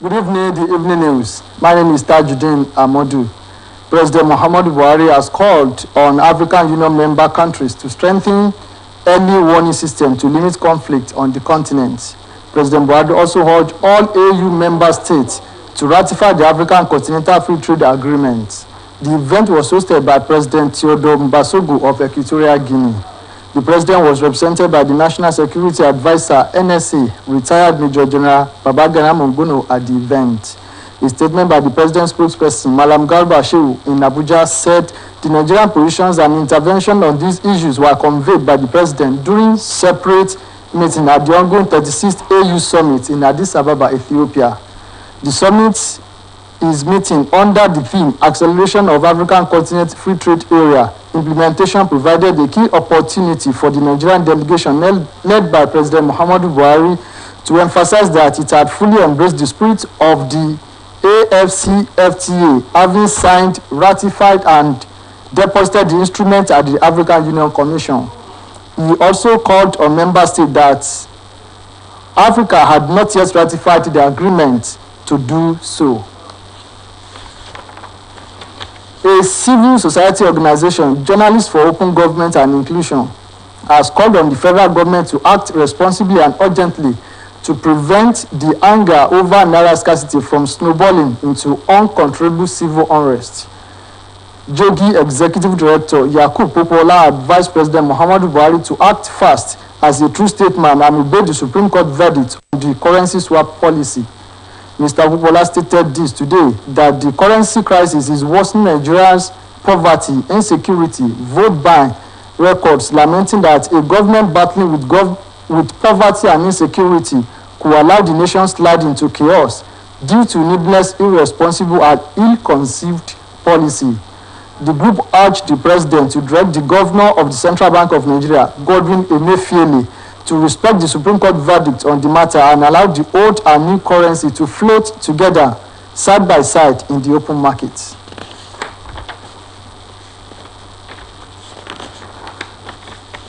Good evening, the evening news. My name is Tajuddin Amodu. President Muhammadu Buhari has called on African Union member countries to strengthen early warning system to limit conflict on the continent. President Buhari also urged all AU member states to ratify the African Continental Free Trade Agreement. The event was hosted by President Theodore Mbasogo of Equatorial Guinea. The president was represented by the National Security Advisor, NSA, retired Major General Babagana Mongono at the event. A statement by the president's spokesperson, Malam Garba Shehu, in Abuja said the Nigerian positions and intervention on these issues were conveyed by the president during separate meeting at the ongoing 36th AU Summit in Addis Ababa, Ethiopia. The summit is meeting under the theme Acceleration of African Continent Free Trade Area. Implementation provided a key opportunity for the Nigerian delegation led by President Muhammadu Buhari to emphasize that it had fully embraced the spirit of the AFCFTA, having signed, ratified, and deposited the instrument at the African Union Commission. He also called on member states that Africa had not yet ratified the agreement to do so. A civil society organization, Journalists for Open Government and Inclusion, has called on the federal government to act responsibly and urgently to prevent the anger over naira scarcity from snowballing into uncontrollable civil unrest. Jogi Executive Director Yakub Popola advised President Muhammadu Buhari to act fast as a true statesman and obey the Supreme Court verdict on the currency swap policy. Mr. Popola stated this today, that the currency crisis is worsening Nigeria's poverty, insecurity, vote buying records, lamenting that a government battling with poverty and insecurity could allow the nation slide into chaos due to needless, irresponsible, and ill-conceived policy. The group urged the president to direct the governor of the Central Bank of Nigeria, Godwin Emefiele, to respect the Supreme Court verdict on the matter and allow the old and new currency to float together side by side in the open market.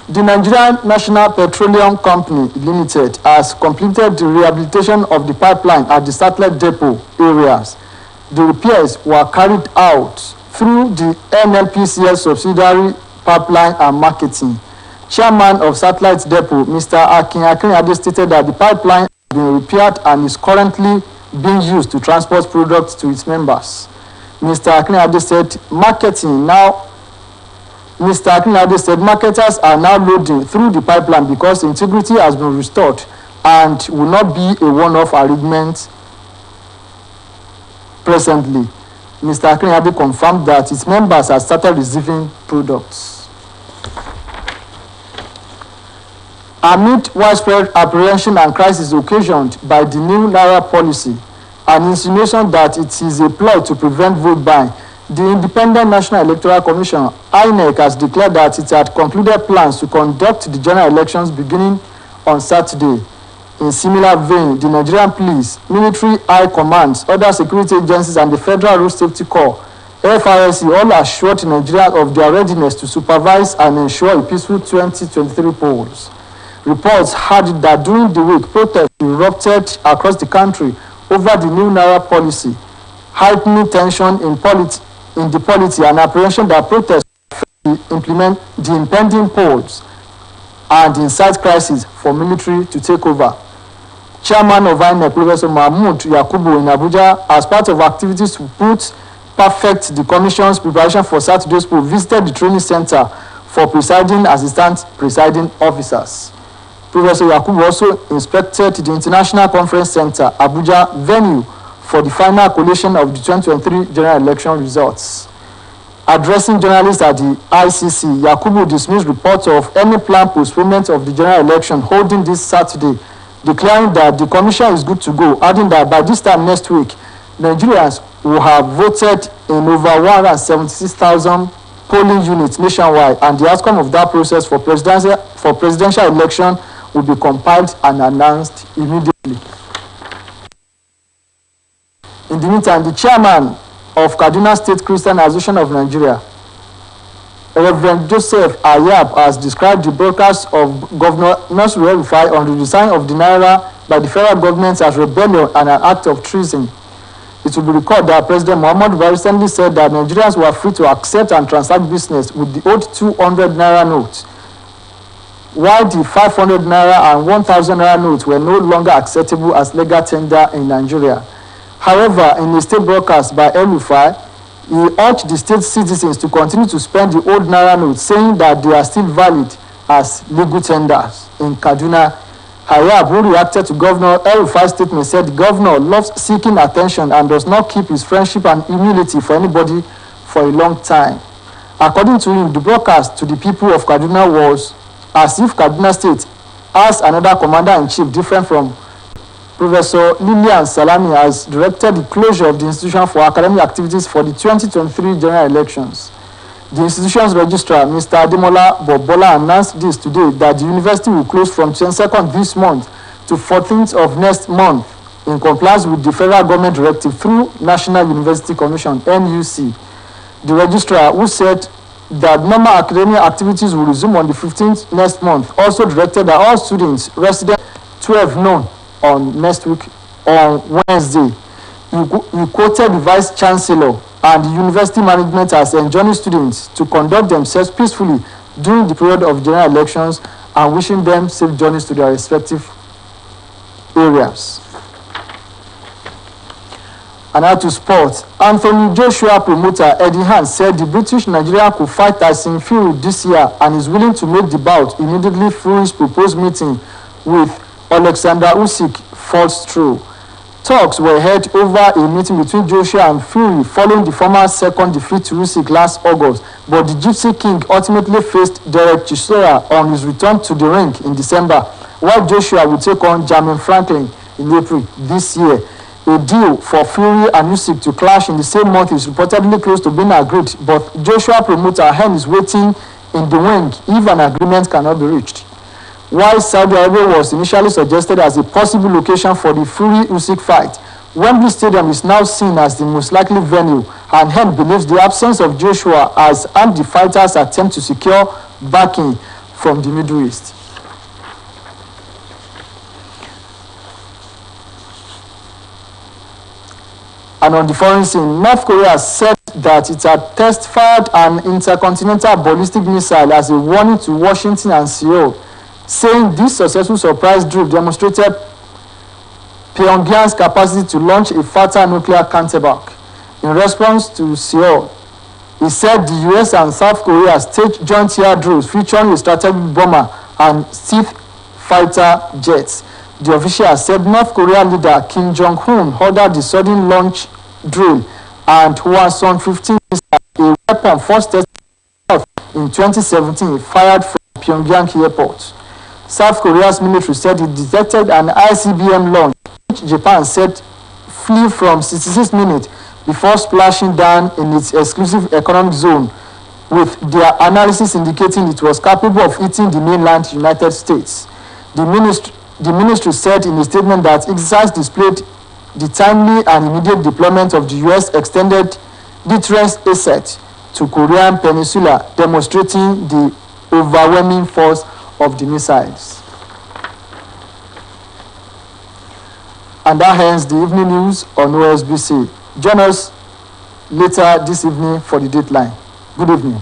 The Nigerian National Petroleum Company Limited has completed the rehabilitation of the pipeline at the satellite depot areas. The repairs were carried out through the NNPCL subsidiary Pipeline and Marketing. Chairman of Satellite Depot, Mr. Akin Akinade, stated that the pipeline has been repaired and is currently being used to transport products to its members. Mr. Akinade said marketers are now loading through the pipeline because integrity has been restored and will not be a one-off arrangement presently. Mr. Akinade confirmed that its members have started receiving products. Amid widespread apprehension and crisis occasioned by the new naira policy, an insinuation that it is a ploy to prevent vote buying, the Independent National Electoral Commission, INEC, has declared that it had concluded plans to conduct the general elections beginning on Saturday. In similar vein, the Nigerian Police, Military High Commands, other security agencies, and the Federal Road Safety Corps, FRSC, all assured Nigerians of their readiness to supervise and ensure a peaceful 2023 polls. Reports had that during the week, protests erupted across the country over the new naira policy, heightening tension in the polity and apprehension that protests implement the impending polls and incite crisis for military to take over. Chairman of INEC, Professor Mahmoud Yakubu, in Abuja, as part of activities to perfect the Commission's preparation for Saturday's poll, visited the training center for presiding assistant presiding officers. Professor Yakubu also inspected the International Conference Center, Abuja venue, for the final collation of the 2023 general election results. Addressing journalists at the ICC, Yakubu dismissed reports of any planned postponement of the general election holding this Saturday, declaring that the commission is good to go, adding that by this time next week, Nigerians will have voted in over 176,000 polling units nationwide, and the outcome of that process for presidential election will be compiled and announced immediately. In the meantime, the chairman of Kaduna State Christian Association of Nigeria, Reverend Joseph Ayab, has described the broadcast of Governor Nasir El-Rufai on the design of the Naira by the federal government as rebellion and an act of treason. It will be recalled that President Muhammadu Buhari recently said that Nigerians were free to accept and transact business with the old 200 naira note, while the 500 naira and 1,000 naira notes were no longer acceptable as legal tender in Nigeria. However, in a state broadcast by El-Rufai, he urged the state citizens to continue to spend the old naira notes, saying that they are still valid as legal tenders in Kaduna. Hayab, who reacted to Governor El-Rufai's statement, said the governor loves seeking attention and does not keep his friendship and humility for anybody for a long time. According to him, the broadcast to the people of Kaduna was as if Kaduna State has another commander-in-chief different from Professor Lilian Salami has directed the closure of the institution for academic activities for the 2023 general elections. The institution's registrar, Mr. Ademola Bobola, announced this today that the university will close from 22nd this month to 14th of next month in compliance with the federal government directive through National University Commission, NUC. The registrar, who said that normal academic activities will resume on the 15th next month, also directed that all students resident 12 noon on next week on Wednesday. He quoted the Vice Chancellor and the university management as enjoining students to conduct themselves peacefully during the period of general elections and wishing them safe journeys to their respective areas. And now to sports. Anthony Joshua promoter Eddie Hearn said the British Nigerian could fight Tyson Fury this year and is willing to make the bout immediately Fury's proposed meeting with Alexander Usyk falls through. Talks were held over a meeting between Joshua and Fury following the former second defeat to Usyk last August, but the Gypsy King ultimately faced Derek Chisora on his return to the ring in December, while Joshua will take on Jermaine Franklin in April this year. A deal for Fury and Usyk to clash in the same month is reportedly close to being agreed, but Joshua promoter Hearn is waiting in the wing if an agreement cannot be reached. While Saudi Arabia was initially suggested as a possible location for the Fury-Usyk fight, Wembley Stadium is now seen as the most likely venue, and Hearn believes the absence of Joshua has harmed the fighters' attempt to secure backing from the Middle East. And on the foreign scene, North Korea said that it had test-fired an intercontinental ballistic missile as a warning to Washington and Seoul, saying this successful surprise drill demonstrated Pyongyang's capacity to launch a fatal nuclear counterback. In response to Seoul, he said the US and South Korea staged joint air drills featuring a strategic bomber and stealth fighter jets. The official said North Korea leader Kim Jong-un ordered the sudden launch drill and Hwasong-15 missile, a weapon first tested in 2017, fired from Pyongyang airport. South Korea's military said it detected an ICBM launch, which Japan said flew from 66 minutes before splashing down in its exclusive economic zone, with their analysis indicating it was capable of hitting the mainland United States. The ministry said in a statement that exercise displayed the timely and immediate deployment of the U.S. extended deterrence asset to Korean Peninsula, demonstrating the overwhelming force of the missiles. And that ends the evening news on Osbc. Join us later this evening for the Dateline. Good evening.